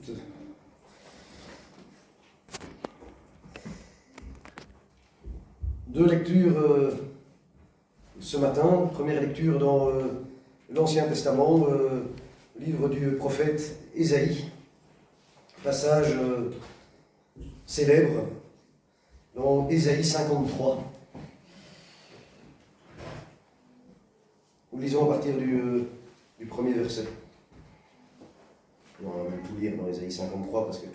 écoute. Deux lectures ce matin. Première lecture dans l'Ancien Testament, livre du prophète Ésaïe. Passage célèbre dans Ésaïe 53. Nous lisons à partir du premier verset. On va même tout lire dans Ésaïe 53 parce que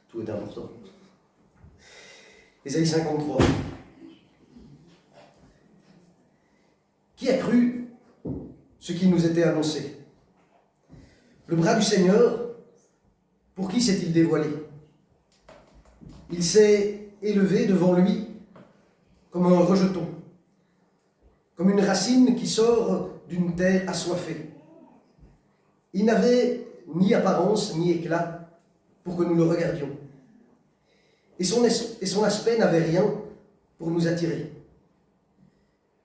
tout est important. Ésaïe 53. Qui a cru ce qui nous était annoncé? Le bras du Seigneur, pour qui s'est-il dévoilé? Il s'est élevé devant lui comme un rejeton, comme une racine qui sort d'une terre assoiffée. Il n'avait ni apparence ni éclat pour que nous le regardions. Et son aspect n'avait rien pour nous attirer.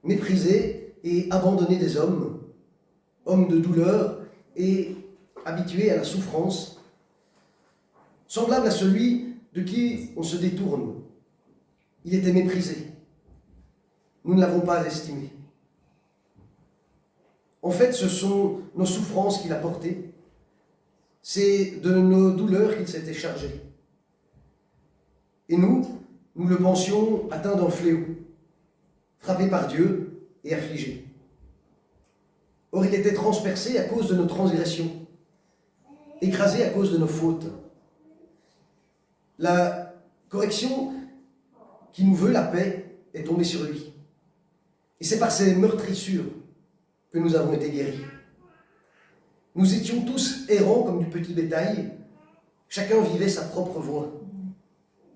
Méprisé et abandonné des hommes, homme de douleur et habitué à la souffrance, semblable à celui de qui on se détourne. Il était méprisé. Nous ne l'avons pas estimé. En fait, ce sont nos souffrances qu'il a portées. C'est de nos douleurs qu'il s'était chargé. Et nous le pensions atteint d'un fléau, frappé par Dieu et affligé. Or, il était transpercé à cause de nos transgressions, écrasé à cause de nos fautes. La correction qui nous veut la paix est tombée sur lui. Et c'est par ses meurtrissures que nous avons été guéris. Nous étions tous errants comme du petit bétail, chacun vivait sa propre voie.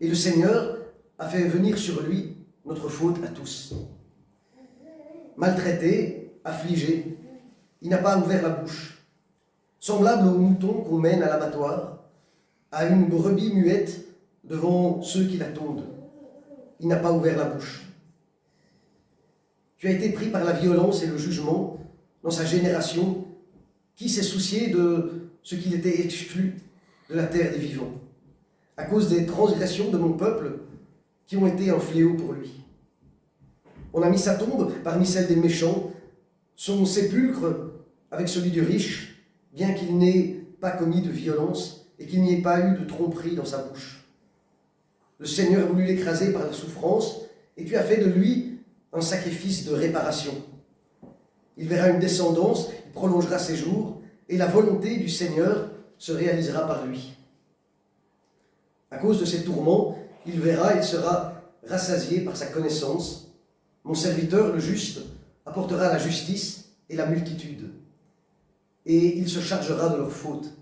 Et le Seigneur a fait venir sur lui notre faute à tous. Maltraité, affligé, il n'a pas ouvert la bouche. Semblable au mouton qu'on mène à l'abattoir, à une brebis muette devant ceux qui la tondent. Il n'a pas ouvert la bouche. Tu as été pris par la violence et le jugement dans sa génération. Qui s'est soucié de ce qu'il était exclu de la terre des vivants, à cause des transgressions de mon peuple qui ont été un fléau pour lui. On a mis sa tombe parmi celles des méchants, son sépulcre avec celui du riche, bien qu'il n'ait pas commis de violence et qu'il n'y ait pas eu de tromperie dans sa bouche. Le Seigneur a voulu l'écraser par la souffrance, et tu as fait de lui un sacrifice de réparation. Il verra une descendance, il prolongera ses jours, et la volonté du Seigneur se réalisera par lui. À cause de ses tourments, il verra, il sera rassasié par sa connaissance. Mon serviteur, le juste, apportera la justice et la multitude, et il se chargera de leurs fautes.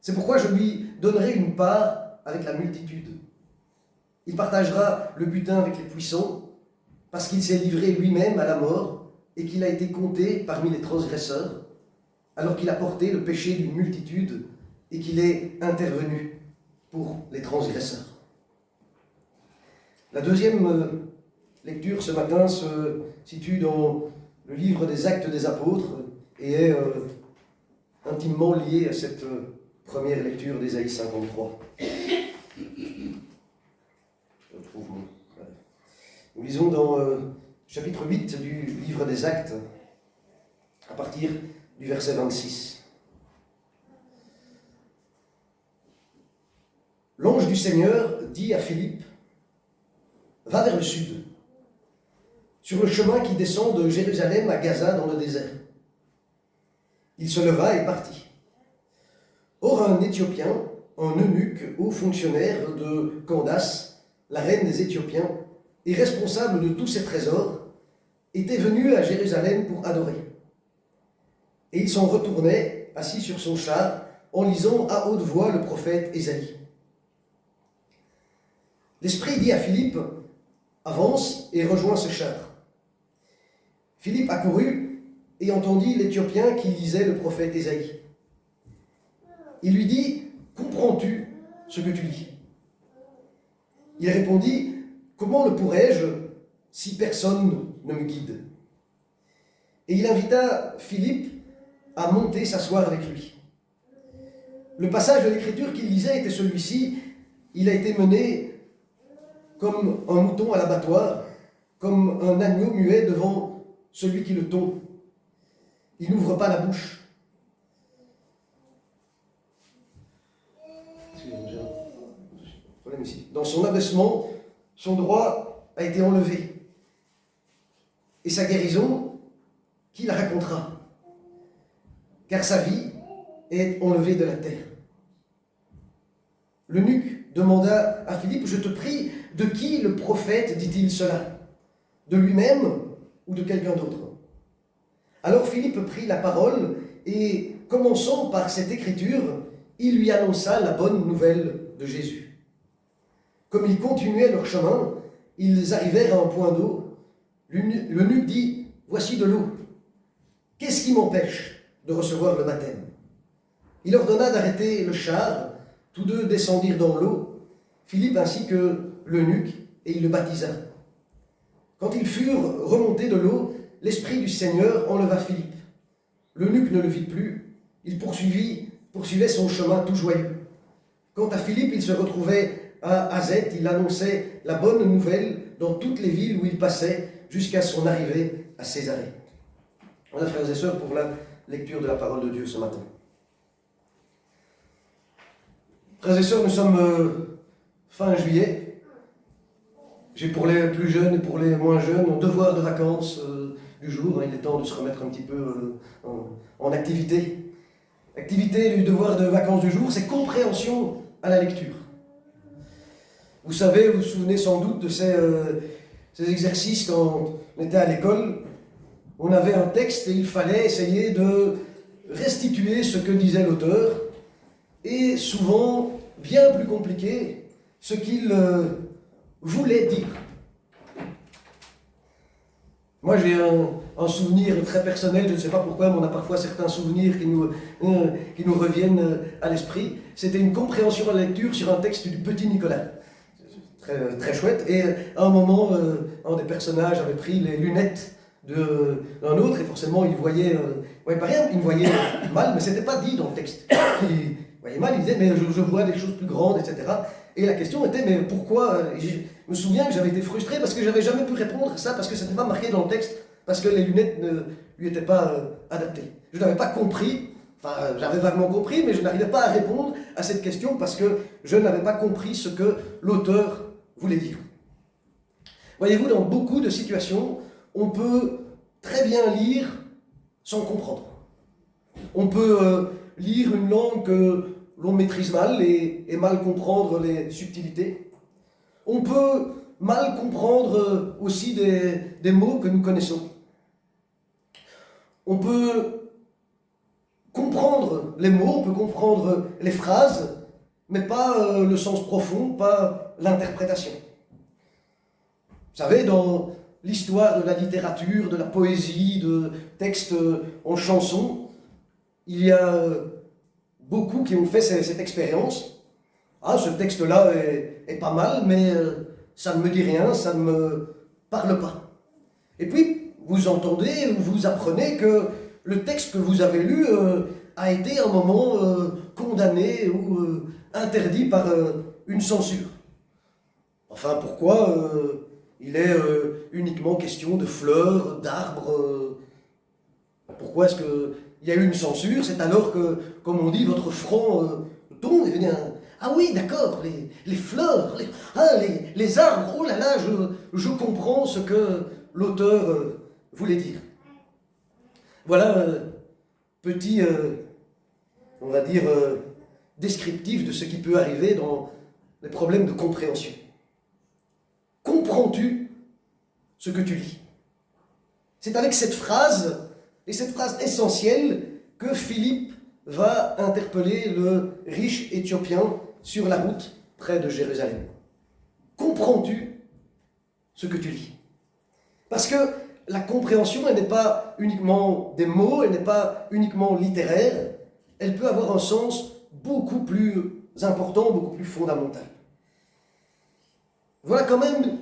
C'est pourquoi je lui donnerai une part avec la multitude. Il partagera le butin avec les puissants, parce qu'il s'est livré lui-même à la mort, et qu'il a été compté parmi les transgresseurs, alors qu'il a porté le péché d'une multitude et qu'il est intervenu pour les transgresseurs. La deuxième lecture ce matin se situe dans le livre des Actes des Apôtres et est intimement liée à cette première lecture d'Ésaïe 53. Nous lisons dans chapitre 8 du livre des Actes, à partir du verset 26. L'ange du Seigneur dit à Philippe, « Va vers le sud, sur le chemin qui descend de Jérusalem à Gaza dans le désert. » Il se leva et partit. Or un Éthiopien, un eunuque, haut fonctionnaire de Candace, la reine des Éthiopiens, et responsable de tous ses trésors, était venu à Jérusalem pour adorer. Et il s'en retournait, assis sur son char, en lisant à haute voix le prophète Ésaïe. L'Esprit dit à Philippe, « Avance et rejoins ce char. » Philippe accourut et entendit l'Éthiopien qui lisait le prophète Ésaïe. Il lui dit, « Comprends-tu ce que tu lis ?» Il répondit, « Comment le pourrais-je si personne ne me guide ?» Et il invita Philippe à monter s'asseoir avec lui. Le passage de l'Écriture qu'il lisait était celui-ci. Il a été mené comme un mouton à l'abattoir, comme un agneau muet devant celui qui le tond. Il n'ouvre pas la bouche. Excusez-moi, j'ai un problème ici. Dans son abaissement, son droit a été enlevé. Et sa guérison, qui la racontera? Car sa vie est enlevée de la terre. L'eunuque demanda à Philippe, « Je te prie, de qui le prophète dit-il cela? De lui-même ou de quelqu'un d'autre ?» Alors Philippe prit la parole et, commençant par cette écriture, il lui annonça la bonne nouvelle de Jésus. Comme ils continuaient leur chemin, ils arrivèrent à un point d'eau. L'eunuque dit, « Voici de l'eau. Qu'est-ce qui m'empêche de recevoir le baptême ?» Il ordonna d'arrêter le char. Tous deux descendirent dans l'eau, Philippe ainsi que l'eunuque, et il le baptisa. Quand ils furent remontés de l'eau, l'Esprit du Seigneur enleva Philippe. L'eunuque ne le vit plus. Il poursuivait son chemin tout joyeux. Quant à Philippe, il se retrouvait à Azette. Il annonçait la bonne nouvelle dans toutes les villes où il passait, jusqu'à son arrivée à Césarée. Voilà, frères et sœurs, pour la lecture de la parole de Dieu ce matin. Frères et sœurs, nous sommes fin juillet. J'ai pour les plus jeunes et pour les moins jeunes un devoir de vacances du jour. Il est temps de se remettre un petit peu en activité. L'activité du devoir de vacances du jour, c'est compréhension à la lecture. Vous savez, vous vous souvenez sans doute de ces exercices quand on était à l'école. On avait un texte et il fallait essayer de restituer ce que disait l'auteur. Et souvent, bien plus compliqué, ce qu'il voulait dire. Moi, j'ai un souvenir très personnel, je ne sais pas pourquoi, mais on a parfois certains souvenirs qui nous reviennent à l'esprit. C'était une compréhension à la lecture sur un texte du Petit Nicolas. Très, très chouette. Et à un moment, un des personnages avait pris les lunettes d'un autre, et forcément, il voyait pas rien, il voyait mal, mais ce n'était pas dit dans le texte. Il voyait mal, il disait, mais je vois des choses plus grandes, etc. Et la question était, mais pourquoi Je me souviens que j'avais été frustré parce que je n'avais jamais pu répondre à ça, parce que ce n'était pas marqué dans le texte, parce que les lunettes ne lui étaient pas adaptées. Je n'avais pas compris, enfin j'avais vaguement compris, mais je n'arrivais pas à répondre à cette question parce que je n'avais pas compris ce que l'auteur voulait dire. Voyez-vous, dans beaucoup de situations, on peut très bien lire sans comprendre. On peut lire une langue que l'on maîtrise mal et mal comprendre les subtilités. On peut mal comprendre aussi des mots que nous connaissons. On peut comprendre les mots, on peut comprendre les phrases, mais pas le sens profond, pas l'interprétation. Vous savez, dans l'histoire de la littérature, de la poésie, de textes en chansons, il y a beaucoup qui ont fait cette expérience. Ah, ce texte-là est pas mal, mais ça ne me dit rien, ça ne me parle pas. Et puis, vous entendez ou vous apprenez que le texte que vous avez lu a été à un moment condamné ou interdit par une censure. Enfin, pourquoi il est uniquement question de fleurs, d'arbres Pourquoi est-ce qu'il y a eu une censure? C'est alors que, comme on dit, votre front tombe et vous dites, ah oui, d'accord, les fleurs, les arbres, oh là là, je comprends ce que l'auteur voulait dire. Voilà petit, on va dire, descriptif de ce qui peut arriver dans les problèmes de compréhension. Comprends-tu ce que tu lis? C'est avec cette phrase, et cette phrase essentielle, que Philippe va interpeller le riche Éthiopien sur la route près de Jérusalem. Comprends-tu ce que tu lis? Parce que la compréhension, elle n'est pas uniquement des mots, elle n'est pas uniquement littéraire, elle peut avoir un sens beaucoup plus important, beaucoup plus fondamental. Voilà quand même,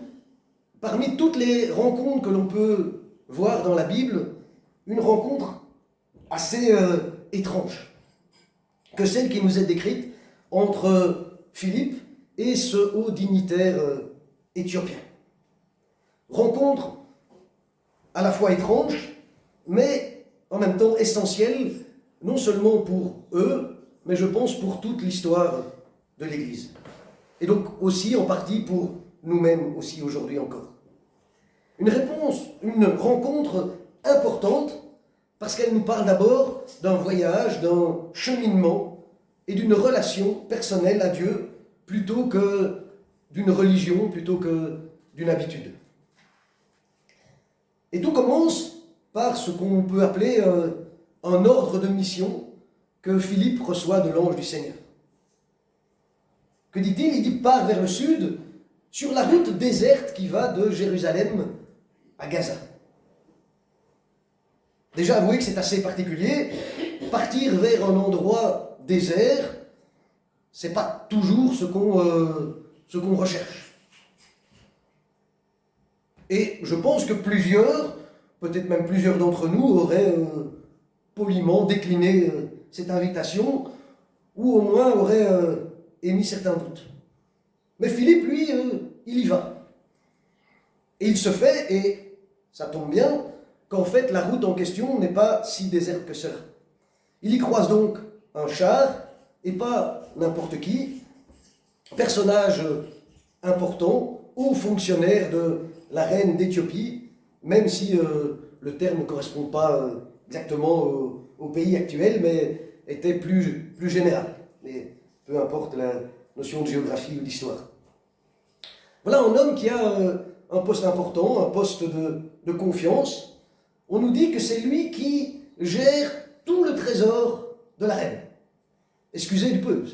parmi toutes les rencontres que l'on peut voir dans la Bible, une rencontre assez étrange. que celle qui nous est décrite entre Philippe et ce haut dignitaire éthiopien. Rencontre à la fois étrange, mais en même temps essentielle, non seulement pour eux, mais je pense pour toute l'histoire de l'Église. Et donc aussi en partie pour nous-mêmes aussi aujourd'hui encore. Une rencontre importante, parce qu'elle nous parle d'abord d'un voyage, d'un cheminement et d'une relation personnelle à Dieu, plutôt que d'une religion, plutôt que d'une habitude. Et tout commence par ce qu'on peut appeler un ordre de mission que Philippe reçoit de l'ange du Seigneur. Que dit-il? Il dit « Pars vers le sud, sur la route déserte qui va de Jérusalem à Gaza. » Déjà, avouez que c'est assez particulier. Partir vers un endroit désert, c'est pas toujours ce qu'on recherche. Et je pense que plusieurs, peut-être même plusieurs d'entre nous, auraient poliment décliné cette invitation, ou au moins auraient émis certains doutes. Mais Philippe, lui, il y va. Et il se fait, et ça tombe bien, qu'en fait la route en question n'est pas si déserte que cela. Il y croise donc un char, et pas n'importe qui, personnage important, haut fonctionnaire de la reine d'Éthiopie, même si le terme ne correspond pas exactement au pays actuel, mais était plus général. Mais peu importe la notion de géographie ou d'histoire. Voilà un homme qui a un poste important, un poste de confiance. On nous dit que c'est lui qui gère tout le trésor de la reine. Excusez du peu,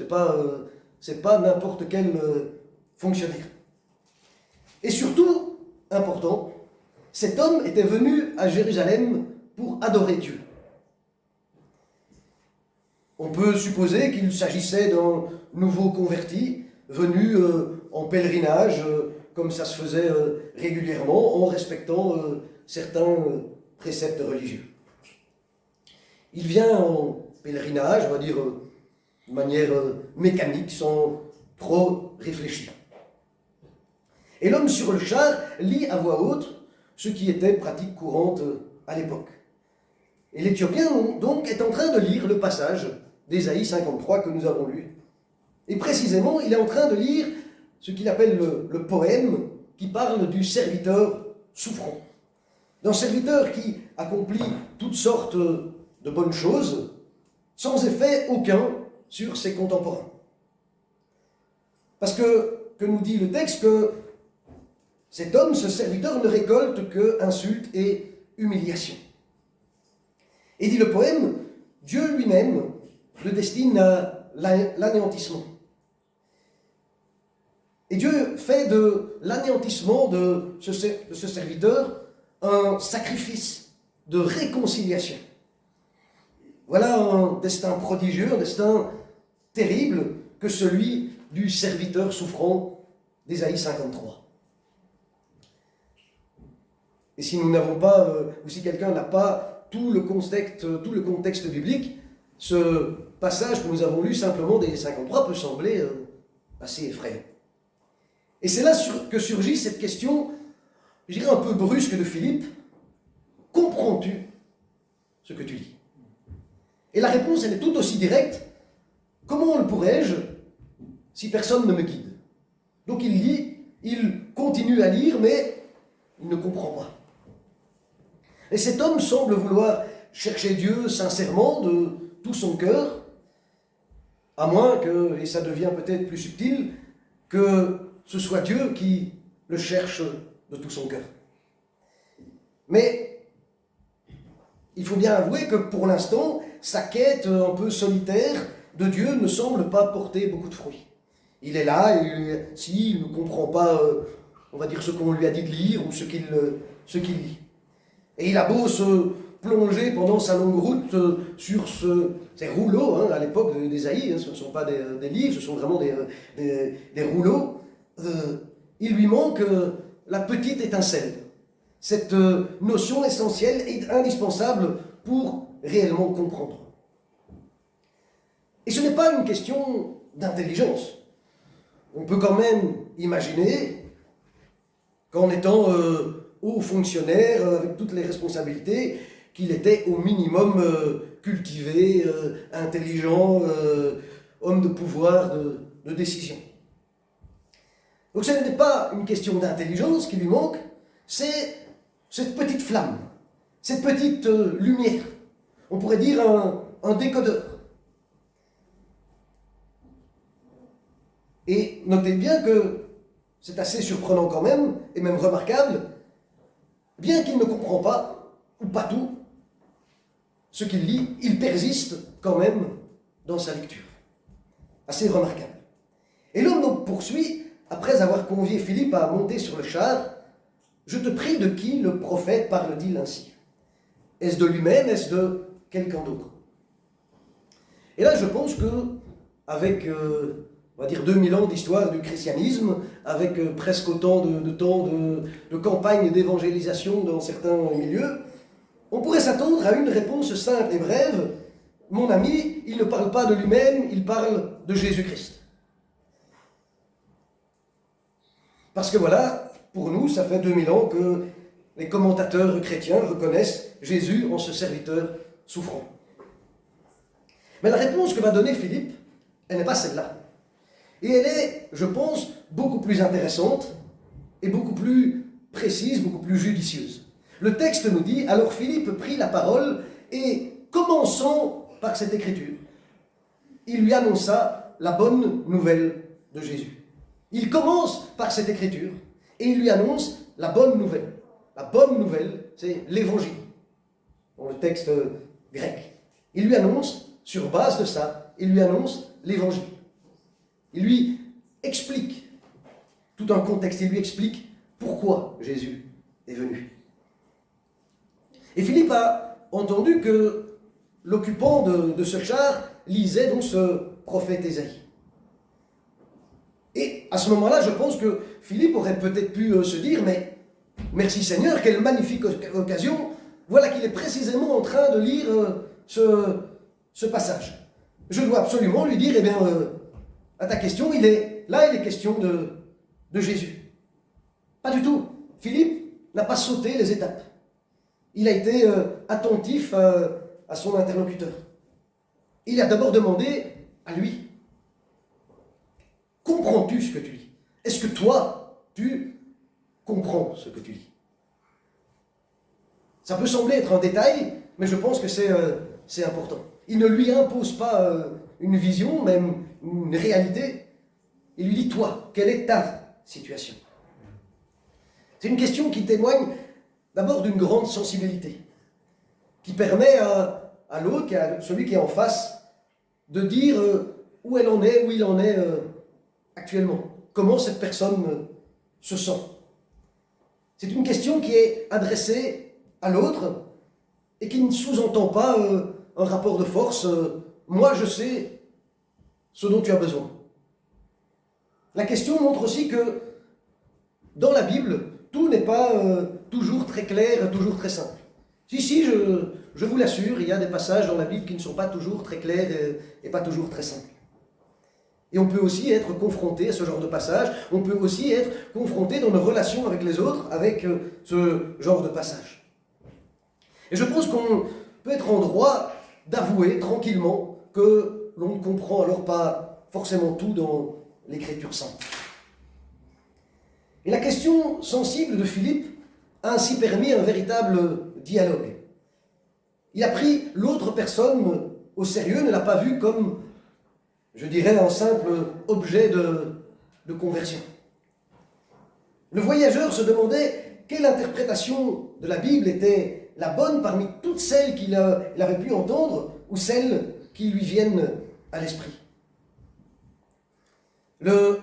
c'est pas n'importe quel fonctionnaire. Et surtout, important, cet homme était venu à Jérusalem pour adorer Dieu. On peut supposer qu'il s'agissait d'un nouveau converti, venu en pèlerinage, comme ça se faisait régulièrement, en respectant certains préceptes religieux. Il vient en pèlerinage, on va dire, de manière mécanique, sans trop réfléchir. Et l'homme sur le char lit à voix haute ce qui était pratique courante à l'époque. Et l'Éthiopien, donc, est en train de lire le passage d'Ésaïe 53 que nous avons lu. Et précisément, il est en train de lire ce qu'il appelle le poème qui parle du serviteur souffrant. D'un serviteur qui accomplit toutes sortes de bonnes choses, sans effet aucun sur ses contemporains. Parce que nous dit le texte que cet homme, ce serviteur, ne récolte que insultes et humiliations. Et dit le poème, Dieu lui-même le destine à l'anéantissement. Et Dieu fait de l'anéantissement de ce serviteur un sacrifice de réconciliation. Voilà un destin prodigieux, un destin terrible que celui du serviteur souffrant d'Ésaïe 53. Et si nous n'avons pas, ou si quelqu'un n'a pas tout le contexte biblique, ce passage que nous avons lu simplement d'Ésaïe 53 peut sembler assez effrayant. Et c'est là que surgit cette question, je dirais un peu brusque de Philippe, comprends-tu ce que tu lis? Et la réponse, elle est tout aussi directe, comment le pourrais-je si personne ne me guide? Donc il lit, il continue à lire, mais il ne comprend pas. Et cet homme semble vouloir chercher Dieu sincèrement, de tout son cœur, à moins que, et ça devient peut-être plus subtil, que ce soit Dieu qui le cherche de tout son cœur. Mais il faut bien avouer que pour l'instant, sa quête un peu solitaire de Dieu ne semble pas porter beaucoup de fruits. Il est là, s'il ne comprend pas, on va dire, ce qu'on lui a dit de lire ou ce qu'il lit. Et il a beau se plonger pendant sa longue route sur ces rouleaux, à l'époque d'Ésaïe, ce ne sont pas des livres, ce sont vraiment des rouleaux, il lui manque la petite étincelle. Cette notion essentielle et indispensable pour réellement comprendre. Et ce n'est pas une question d'intelligence. On peut quand même imaginer qu'en étant haut fonctionnaire, avec toutes les responsabilités, qu'il était au minimum cultivé, intelligent, homme de pouvoir, de décision. Donc ce n'est pas une question d'intelligence qui lui manque, c'est cette petite flamme, cette petite lumière. On pourrait dire un décodeur. Et notez bien que c'est assez surprenant quand même, et même remarquable, bien qu'il ne comprend pas, ou pas tout, ce qu'il lit, il persiste quand même dans sa lecture. Assez remarquable. Et l'homme donc poursuit, après avoir convié Philippe à monter sur le char, « Je te prie, de qui le prophète parle-t-il ainsi? Est-ce de lui-même, est-ce de quelqu'un d'autre ?» Et là, je pense que, avec, on va dire, 2000 ans d'histoire du christianisme, avec presque autant de temps de campagne d'évangélisation dans certains milieux, on pourrait s'attendre à une réponse simple et brève. Mon ami, il ne parle pas de lui-même, il parle de Jésus-Christ. Parce que voilà, pour nous, ça fait 2000 ans que les commentateurs chrétiens reconnaissent Jésus en ce serviteur souffrant. Mais la réponse que va donner Philippe, elle n'est pas celle-là. Et elle est, je pense, beaucoup plus intéressante et beaucoup plus précise, beaucoup plus judicieuse. Le texte nous dit, alors Philippe prit la parole et, commençant par cette écriture, il lui annonça la bonne nouvelle de Jésus. Il commence par cette écriture et il lui annonce la bonne nouvelle. La bonne nouvelle, c'est l'évangile, dans le texte grec. Il lui annonce, sur base de ça, il lui annonce l'évangile. Il lui explique tout un contexte, il lui explique pourquoi Jésus est venu. Et Philippe a entendu que l'occupant de ce char lisait donc ce prophète Ésaïe. Et à ce moment-là, je pense que Philippe aurait peut-être pu se dire, mais merci Seigneur, quelle magnifique occasion, voilà qu'il est précisément en train de lire ce passage. Je dois absolument lui dire, eh bien, à ta question, il est question de Jésus. Pas du tout. Philippe n'a pas sauté les étapes. Il a été attentif à son interlocuteur. Il a d'abord demandé à lui, comprends-tu ce que tu lis? Est-ce que toi, tu comprends ce que tu lis? Ça peut sembler être un détail, mais je pense que c'est important. Il ne lui impose pas une vision, même une réalité. Il lui dit, toi, quelle est ta situation? C'est une question qui témoigne d'abord d'une grande sensibilité, qui permet à l'autre, à celui qui est en face, de dire où elle en est, où il en est actuellement, comment cette personne se sent. C'est une question qui est adressée à l'autre et qui ne sous-entend pas un rapport de force. Moi, je sais ce dont tu as besoin. La question montre aussi que dans la Bible, tout n'est pas toujours très clair, toujours très simple. Si, je vous l'assure, il y a des passages dans la Bible qui ne sont pas toujours très clairs et pas toujours très simples. Et on peut aussi être confronté à ce genre de passage, on peut aussi être confronté dans nos relations avec les autres, avec ce genre de passage. Et je pense qu'on peut être en droit d'avouer tranquillement que l'on ne comprend alors pas forcément tout dans l'Écriture sainte. Et la question sensible de Philippe a ainsi permis un véritable dialogue. Il a pris l'autre personne au sérieux, ne l'a pas vu comme, je dirais, un simple objet de conversion. Le voyageur se demandait quelle interprétation de la Bible était la bonne parmi toutes celles qu'il avait pu entendre ou celles qui lui viennent à l'esprit. Le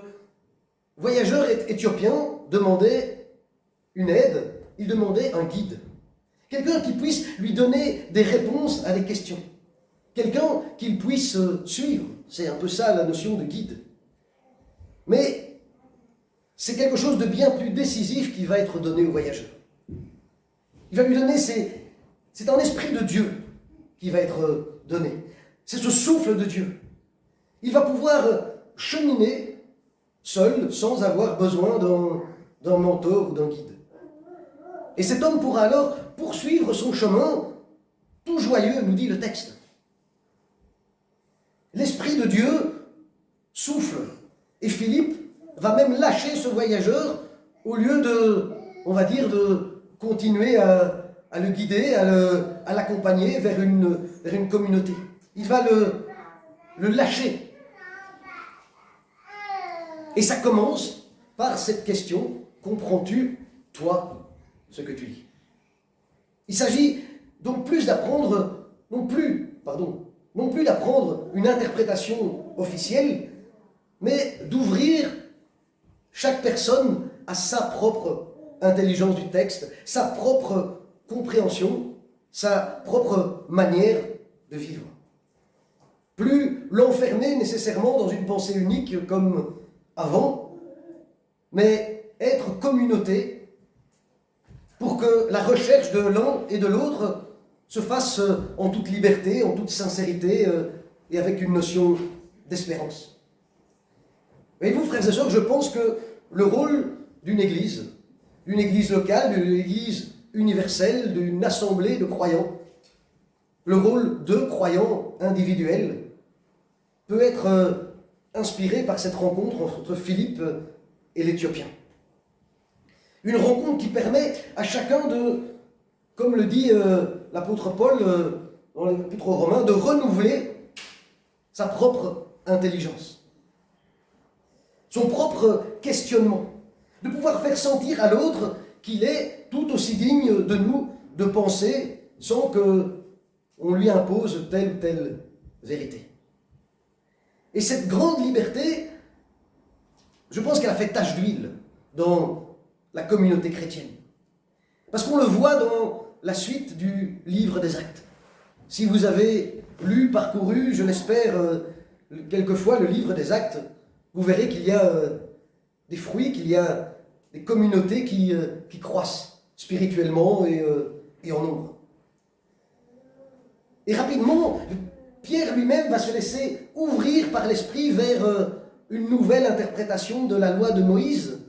voyageur éthiopien demandait une aide, il demandait un guide. Quelqu'un qui puisse lui donner des réponses à des questions. Quelqu'un qu'il puisse suivre. C'est un peu ça la notion de guide. Mais c'est quelque chose de bien plus décisif qui va être donné au voyageur. Il va lui donner, c'est un esprit de Dieu qui va être donné. C'est ce souffle de Dieu il va pouvoir cheminer seul, sans avoir besoin d'un mentor ou d'un guide. Et cet homme pourra alors poursuivre son chemin, tout joyeux, nous dit le texte. L'Esprit de Dieu souffle, et Philippe va même lâcher ce voyageur au lieu de, on va dire, de continuer à le guider, à l'accompagner vers une communauté. Il va le lâcher. Et ça commence par cette question: comprends-tu, toi, ce que tu lis? Il s'agit donc non plus d'apprendre une interprétation officielle, mais d'ouvrir chaque personne à sa propre intelligence du texte, sa propre compréhension, sa propre manière de vivre. Plus l'enfermer nécessairement dans une pensée unique comme avant, mais être communauté pour que la recherche de l'un et de l'autre se fasse en toute liberté, en toute sincérité et avec une notion d'espérance. Voyez-vous, frères et sœurs, je pense que le rôle d'une église locale, d'une église universelle, d'une assemblée de croyants, le rôle de croyants individuels peut être inspiré par cette rencontre entre Philippe et l'Éthiopien. Une rencontre qui permet à chacun de, comme le dit l'apôtre Paul dans l'Épître aux Romains, de renouveler sa propre intelligence, son propre questionnement, de pouvoir faire sentir à l'autre qu'il est tout aussi digne de nous de penser sans qu'on lui impose telle ou telle vérité. Et cette grande liberté, je pense qu'elle a fait tache d'huile dans la communauté chrétienne. Parce qu'on le voit dans la suite du livre des Actes. Si vous avez lu, parcouru, je l'espère, quelquefois le livre des Actes, vous verrez qu'il y a des fruits, qu'il y a des communautés qui croissent spirituellement et en nombre. Et rapidement, Pierre lui-même va se laisser ouvrir par l'Esprit vers une nouvelle interprétation de la loi de Moïse,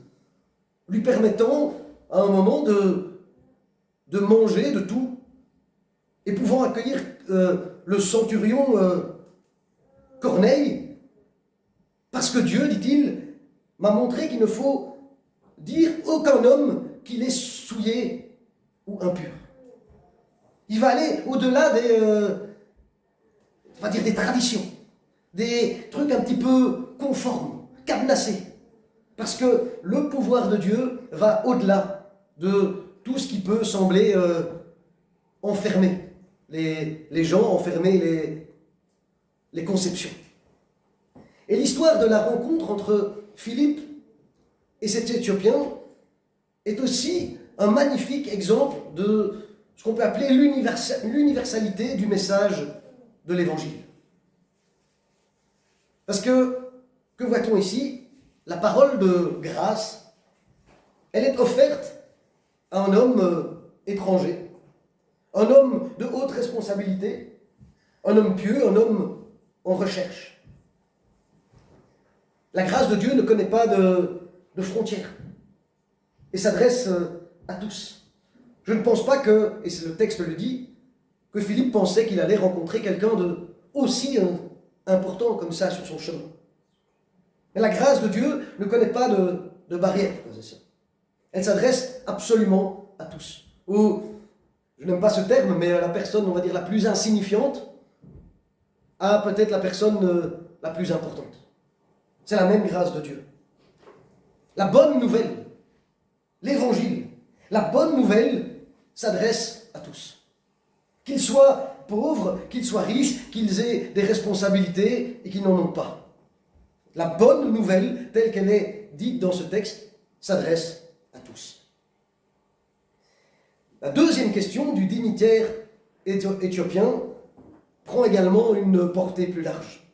lui permettant à un moment de manger de tout, et pouvant accueillir le centurion Corneille, parce que Dieu, dit-il, m'a montré qu'il ne faut dire aucun homme qu'il est souillé ou impur. Il va aller au-delà des traditions, des trucs un petit peu conformes, cadenassés. Parce que le pouvoir de Dieu va au-delà de tout ce qui peut sembler enfermer les gens, enfermer les conceptions. Et l'histoire de la rencontre entre Philippe et cet Éthiopien est aussi un magnifique exemple de ce qu'on peut appeler l'universalité du message de l'Évangile. Parce que voit-on ici? La parole de grâce, elle est offerte à un homme étranger, un homme de haute responsabilité, un homme pieux, un homme en recherche. La grâce de Dieu ne connaît pas de frontières et s'adresse à tous. Je ne pense pas que, et le texte le dit, que Philippe pensait qu'il allait rencontrer quelqu'un de aussi important comme ça sur son chemin. Mais la grâce de Dieu ne connaît pas de barrières, frères et sœurs. Elle s'adresse absolument à tous. Ou, je n'aime pas ce terme, mais à la personne, on va dire, la plus insignifiante, à peut-être la personne la plus importante. C'est la même grâce de Dieu. La bonne nouvelle, l'évangile, la bonne nouvelle s'adresse à tous. Qu'ils soient pauvres, qu'ils soient riches, qu'ils aient des responsabilités et qu'ils n'en ont pas. La bonne nouvelle, telle qu'elle est dite dans ce texte, s'adresse à tous. La deuxième question du dignitaire éthiopien prend également une portée plus large.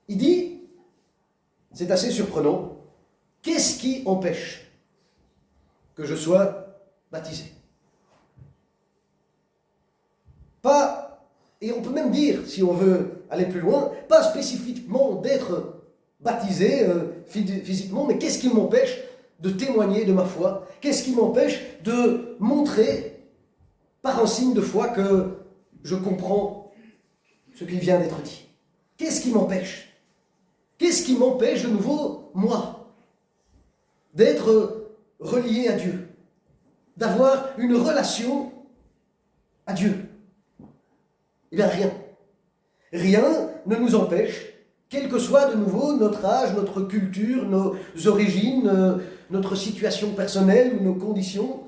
Il dit, c'est assez surprenant, qu'est-ce qui empêche que je sois baptisé? Pas Et on peut même dire, si on veut aller plus loin, pas spécifiquement d'être baptisé physiquement, mais qu'est-ce qui m'empêche de témoigner de ma foi? Qu'est-ce qui m'empêche de montrer par un signe de foi que je comprends ce qui vient d'être dit? Qu'est-ce qui m'empêche? Qu'est-ce qui m'empêche de nouveau, moi, d'être relié à Dieu, d'avoir une relation à Dieu? Eh bien, rien. Rien ne nous empêche, quel que soit de nouveau notre âge, notre culture, nos origines, notre situation personnelle ou nos conditions,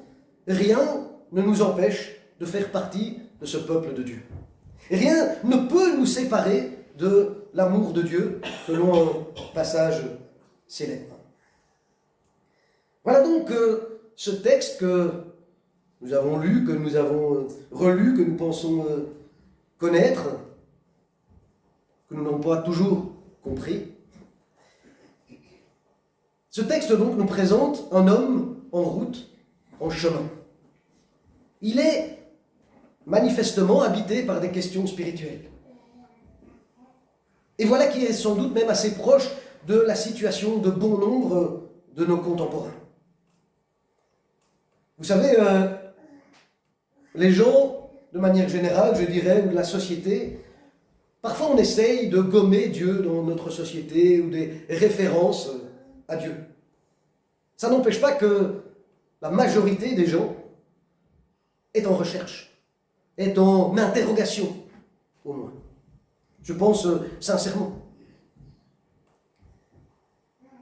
rien ne nous empêche de faire partie de ce peuple de Dieu. Rien ne peut nous séparer de l'amour de Dieu, selon un passage célèbre. Voilà donc ce texte que nous avons lu, que nous avons relu, que nous pensons connaître, que nous n'avons pas toujours compris. Ce texte donc nous présente un homme en route, en chemin. Il est manifestement habité par des questions spirituelles. Et voilà qui est sans doute même assez proche de la situation de bon nombre de nos contemporains. Vous savez, les gens, de manière générale, je dirais, ou de la société, parfois on essaye de gommer Dieu dans notre société ou des références à Dieu. Ça n'empêche pas que la majorité des gens est en recherche, est en interrogation, au moins. Je pense sincèrement.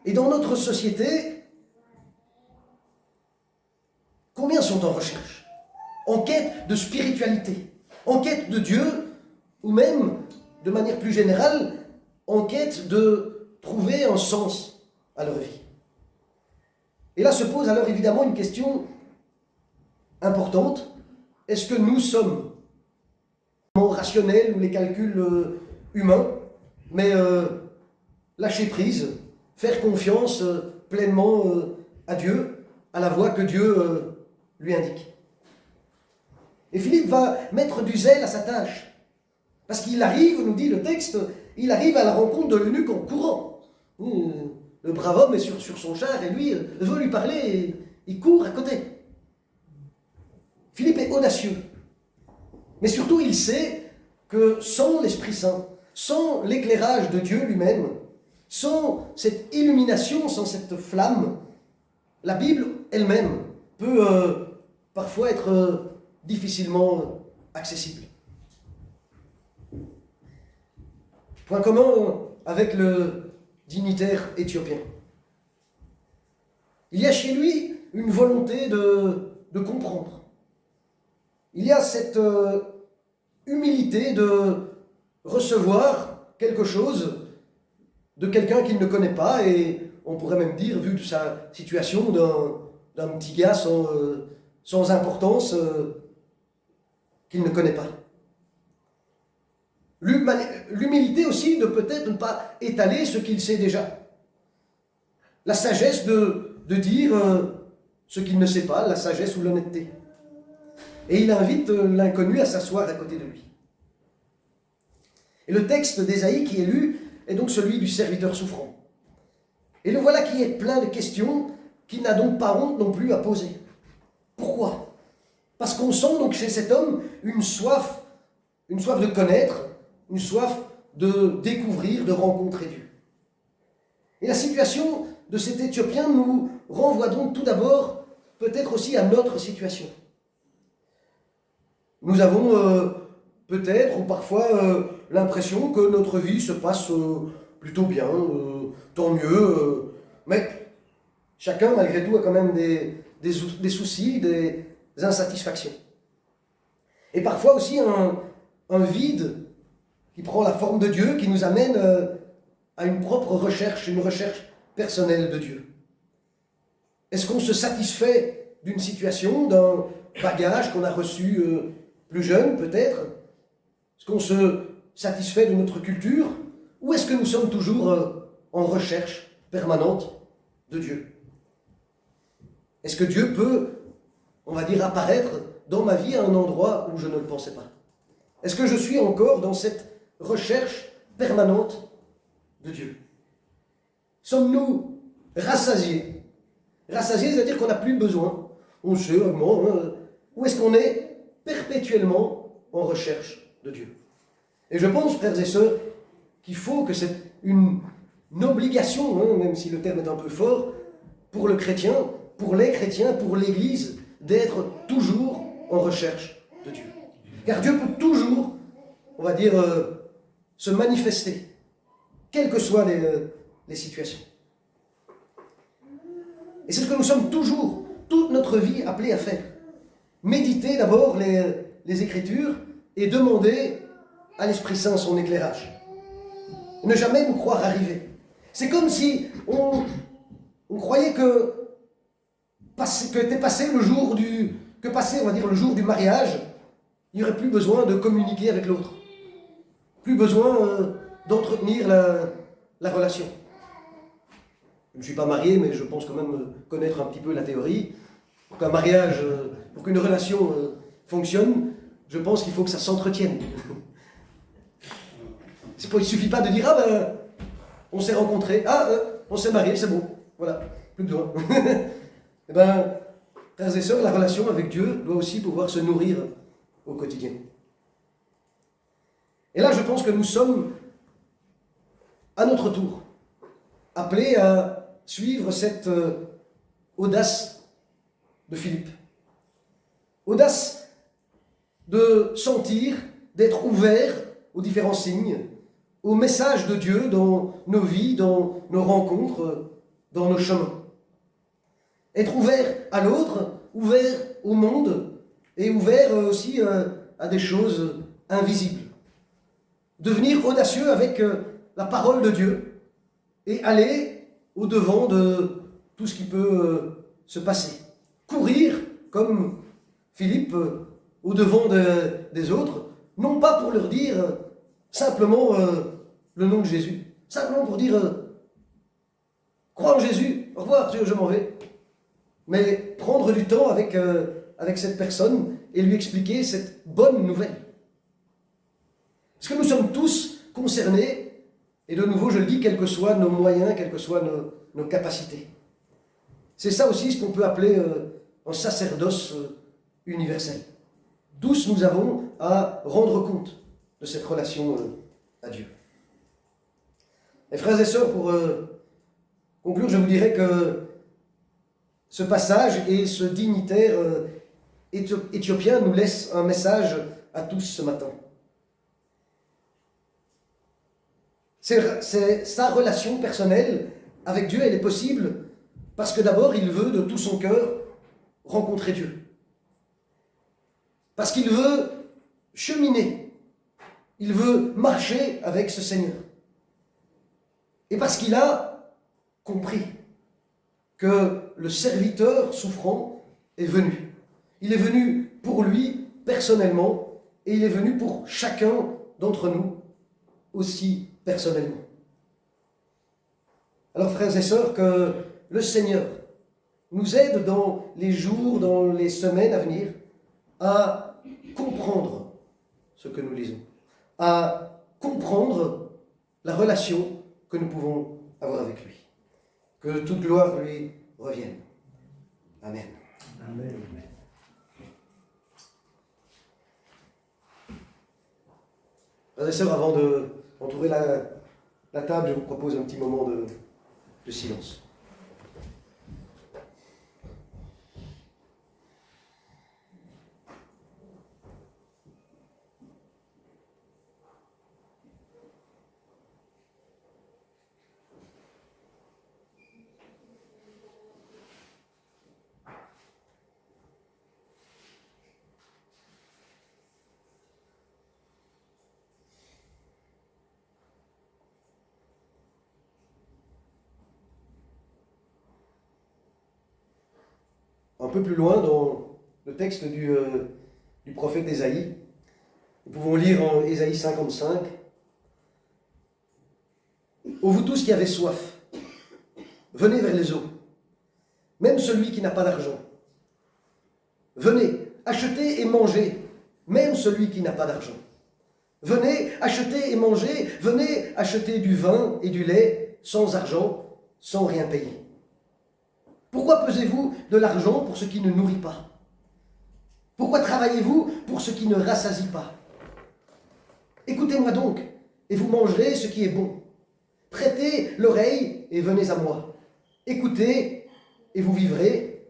Et dans notre société, combien sont en recherche, en quête de spiritualité, en quête de Dieu, ou même, de manière plus générale, en quête de trouver un sens à leur vie. Et là se pose alors évidemment une question importante. Est-ce que nous sommes rationnels ou les calculs humains, mais lâcher prise, faire confiance pleinement à Dieu, à la voie que Dieu lui indique? Et Philippe va mettre du zèle à sa tâche, parce qu'il arrive, nous dit le texte, il arrive à la rencontre de l'eunuque en courant. Le brave homme est sur son char et lui veut lui parler et il court à côté. Philippe est audacieux, mais surtout il sait que sans l'Esprit Saint, sans l'éclairage de Dieu lui-même, sans cette illumination, sans cette flamme, la Bible elle-même peut parfois être difficilement accessible. Point commun avec le dignitaire éthiopien. Il y a chez lui une volonté de comprendre. Il y a cette humilité de recevoir quelque chose de quelqu'un qu'il ne connaît pas, et on pourrait même dire, vu de sa situation, d'un petit gars sans importance qu'il ne connaît pas. L'humilité aussi de peut-être ne pas étaler ce qu'il sait déjà. La sagesse de dire ce qu'il ne sait pas, la sagesse ou l'honnêteté. Et il invite l'inconnu à s'asseoir à côté de lui. Et le texte d'Ésaïe qui est lu est donc celui du serviteur souffrant. Et le voilà qui est plein de questions qu'il n'a donc pas honte non plus à poser. Pourquoi? Parce qu'on sent donc chez cet homme une soif de connaître, une soif de découvrir, de rencontrer Dieu. Et la situation de cet Éthiopien nous renvoie donc tout d'abord peut-être aussi à notre situation. Nous avons peut-être ou parfois l'impression que notre vie se passe plutôt bien, tant mieux, mais chacun malgré tout a quand même des soucis, des insatisfactions. Et parfois aussi un vide qui prend la forme de Dieu, qui nous amène à une propre recherche, une recherche personnelle de Dieu. Est-ce qu'on se satisfait d'une situation, d'un bagage qu'on a reçu plus jeune peut-être? Est-ce qu'on se satisfait de notre culture? Ou est-ce que nous sommes toujours en recherche permanente de Dieu? Est-ce que Dieu peut, on va dire, apparaître dans ma vie à un endroit où je ne le pensais pas? Est-ce que je suis encore dans cette recherche permanente de Dieu? Sommes-nous rassasiés? Rassasiés, c'est-à-dire qu'on n'a plus besoin. On sait, ou est-ce qu'on est perpétuellement en recherche de Dieu? Et je pense, frères et sœurs, qu'il faut que c'est une obligation, même si le terme est un peu fort, pour le chrétien, pour les chrétiens, pour l'Église, d'être toujours en recherche de Dieu. Car Dieu peut toujours, on va dire, se manifester, quelles que soient les situations. Et c'est ce que nous sommes toujours, toute notre vie, appelés à faire. Méditer d'abord les Écritures et demander à l'Esprit Saint son éclairage. Ne jamais nous croire arriver. C'est comme si on croyait que était passé le jour on va dire, le jour du mariage, il n'y aurait plus besoin de communiquer avec l'autre. Plus besoin d'entretenir la relation. Je ne suis pas marié, mais je pense quand même connaître un petit peu la théorie. Pour qu'un mariage, pour qu'une relation fonctionne, je pense qu'il faut que ça s'entretienne. Il ne suffit pas de dire, on s'est rencontrés, on s'est mariés, c'est bon, voilà, plus besoin. Eh bien, frères et sœurs, la relation avec Dieu doit aussi pouvoir se nourrir au quotidien. Et là, je pense que nous sommes, à notre tour, appelés à suivre cette audace de Philippe. Audace de sentir, d'être ouvert aux différents signes, au message de Dieu dans nos vies, dans nos rencontres, dans nos chemins. Être ouvert à l'autre, ouvert au monde et ouvert aussi à des choses invisibles. Devenir audacieux avec la parole de Dieu et aller au-devant de tout ce qui peut se passer. Courir, comme Philippe, au-devant des autres, non pas pour leur dire simplement le nom de Jésus, simplement pour dire crois en Jésus, au revoir, je m'en vais. Mais prendre du temps avec cette personne et lui expliquer cette bonne nouvelle. Parce que nous sommes tous concernés, et de nouveau je le dis, quels que soient nos moyens, quelles que soient nos capacités. C'est ça aussi ce qu'on peut appeler un sacerdoce universel. Tous nous avons à rendre compte de cette relation à Dieu. Et frères et sœurs, pour conclure, je vous dirais que ce passage et ce dignitaire éthiopien nous laisse un message à tous ce matin. C'est sa relation personnelle avec Dieu, elle est possible parce que d'abord il veut de tout son cœur rencontrer Dieu. Parce qu'il veut cheminer, il veut marcher avec ce Seigneur. Et parce qu'il a compris que le serviteur souffrant est venu. Il est venu pour lui personnellement et il est venu pour chacun d'entre nous aussi personnellement. Alors frères et sœurs, que le Seigneur nous aide dans les jours, dans les semaines à venir à comprendre ce que nous lisons, à comprendre la relation que nous pouvons avoir avec lui. Que toute gloire lui revienne. Amen. Amen. Frères et sœurs, avant d'entourer la table, je vous propose un petit moment de silence. Un peu plus loin dans le texte du prophète Ésaïe, nous pouvons lire en Ésaïe 55 « Ô vous tous qui avez soif, venez vers les eaux, même celui qui n'a pas d'argent. Venez, achetez et mangez, même celui qui n'a pas d'argent. Venez acheter et manger, venez acheter du vin et du lait sans argent, sans rien payer. Pourquoi pesez-vous de l'argent pour ce qui ne nourrit pas? Pourquoi travaillez-vous pour ce qui ne rassasie pas? Écoutez-moi donc, et vous mangerez ce qui est bon. Prêtez l'oreille et venez à moi. Écoutez, et vous vivrez.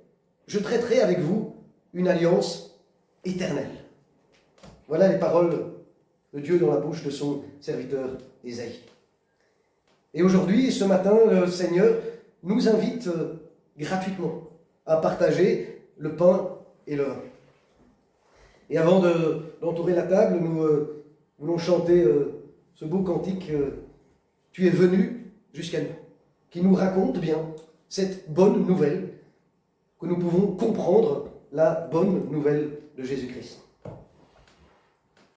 Je traiterai avec vous une alliance éternelle. Voilà les paroles de Dieu dans la bouche de son serviteur Ésaïe. Et aujourd'hui, ce matin, le Seigneur nous invite gratuitement à partager le pain et le vin. Et avant d'entourer la table, nous voulons chanter ce beau cantique « Tu es venu jusqu'à nous », qui nous raconte bien cette bonne nouvelle, que nous pouvons comprendre la bonne nouvelle de Jésus-Christ.